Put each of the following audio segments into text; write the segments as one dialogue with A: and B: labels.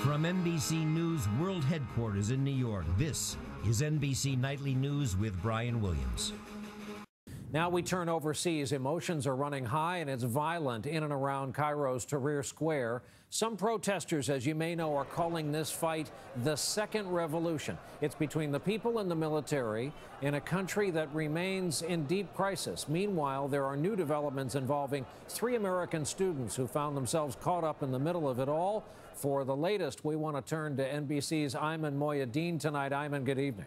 A: From NBC News World Headquarters in New York, this is NBC Nightly News with Brian Williams.
B: Now we turn overseas. Emotions are running high and it's violent in and around Cairo's Tahrir Square. Some protesters, as you may know, are calling this fight the second revolution. It's between the people and the military in a country that remains in deep crisis. Meanwhile, there are new developments involving 3 American students who found themselves caught up in the middle of it all. For the latest, we want to turn to NBC's Ayman Moyadeen tonight. Ayman, good evening.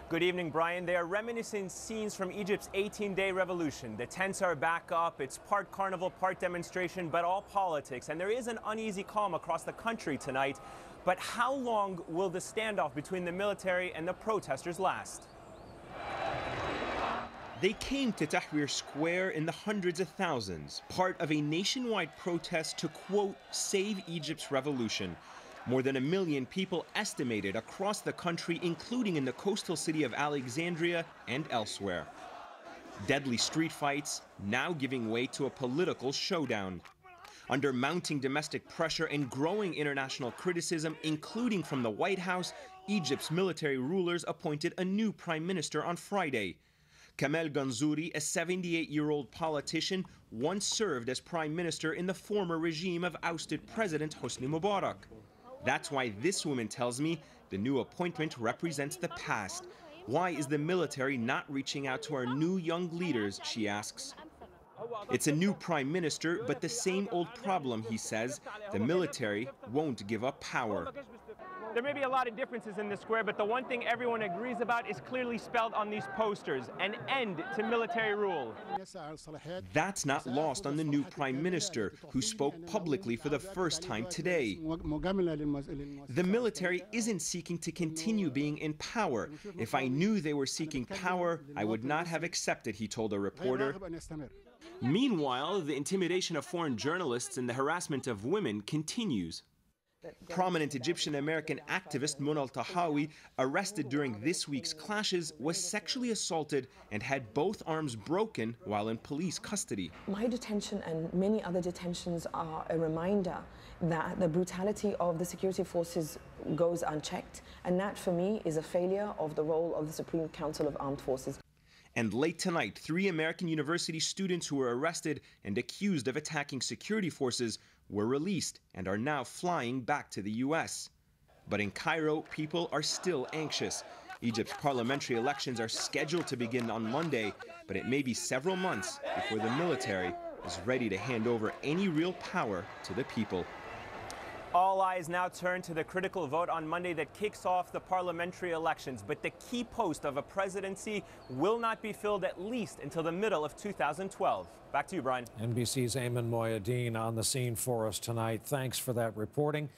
C: Good evening, Brian. They are reminiscent scenes from Egypt's 18-day revolution. The tents are back up. It's part carnival, part demonstration, but all politics. And there is an uneasy calm across the country tonight. But how long will the standoff between the military and the protesters last? They came to Tahrir Square in the hundreds of thousands, part of a nationwide protest to, quote, save Egypt's revolution. More than 1 million people estimated across the country, including in the coastal city of Alexandria and elsewhere. Deadly street fights now giving way to a political showdown. Under mounting domestic pressure and growing international criticism, including from the White House, Egypt's military rulers appointed a new prime minister on Friday. Kamel Ganzouri, a 78-year-old politician, once served as prime minister in the former regime of ousted President Hosni Mubarak. That's why this woman tells me the new appointment represents the past. Why is the military not reaching out to our new young leaders, she asks. It's a new prime minister, but the same old problem, he says. The military won't give up power. There may be a lot of differences in the square, but the one thing everyone agrees about is clearly spelled on these posters: an end to military rule. That's not lost on the new prime minister, who spoke publicly for the first time today. The military isn't seeking to continue being in power. If I knew they were seeking power, I would not have accepted, he told a reporter. Meanwhile, the intimidation of foreign journalists and the harassment of women continues. Prominent Egyptian-American activist Munal Tahawi, arrested during this week's clashes, was sexually assaulted and had both arms broken while in police custody.
D: My detention and many other detentions are a reminder that the brutality of the security forces goes unchecked, and that for me is a failure of the role of the Supreme Council of Armed Forces.
C: And late tonight, 3 American university students who were arrested and accused of attacking security forces were released and are now flying back to the U.S. But in Cairo, people are still anxious. Egypt's parliamentary elections are scheduled to begin on Monday, but it may be several months before the military is ready to hand over any real power to the people. All eyes now turn to the critical vote on Monday that kicks off the parliamentary elections. But the key post of a presidency will not be filled at least until the middle of 2012. Back to you, Brian.
B: NBC's Ayman Moyadeen on the scene for us tonight. Thanks for that reporting.